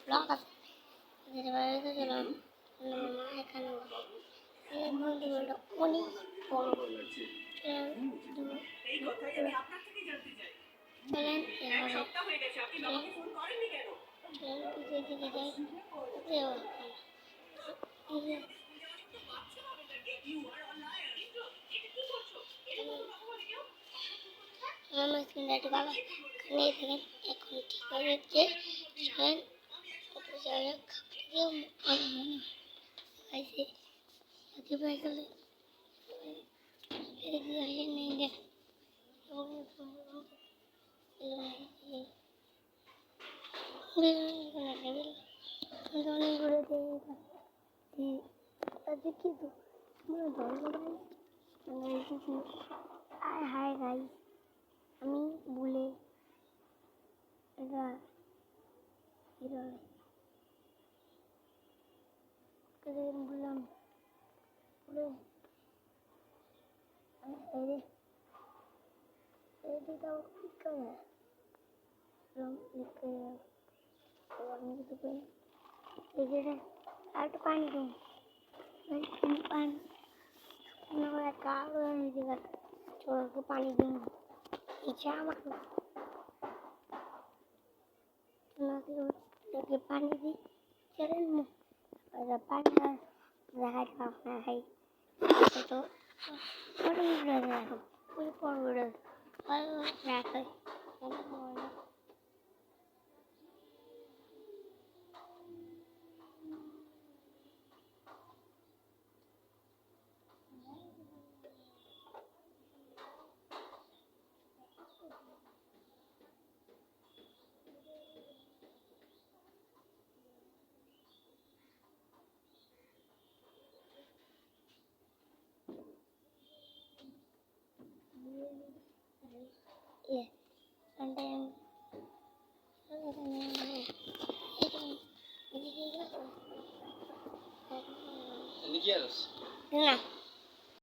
Blog আছে যেটা বাড়িতে গেলাম মা এখানে বন্ধুগুলো অনেক বড় চলেন আমার স্ক্রিনটা বাবা নিয়ে থাকেন এখন ঠিক হয়ে যাচ্ছে চলেন খাইছে পাই গেলে নেই দেখ হাই গাই আমি বলে এটা বললাম বলে এটাও ঠিক করে আর একটু পানি দিন পানি ছোটকে পানি দিন ইচ্ছা আমার পানি দিই চলেন পানি দেখাই আপনার খাই তো ওই পর্ব রাখাই ¿Qué quieres? না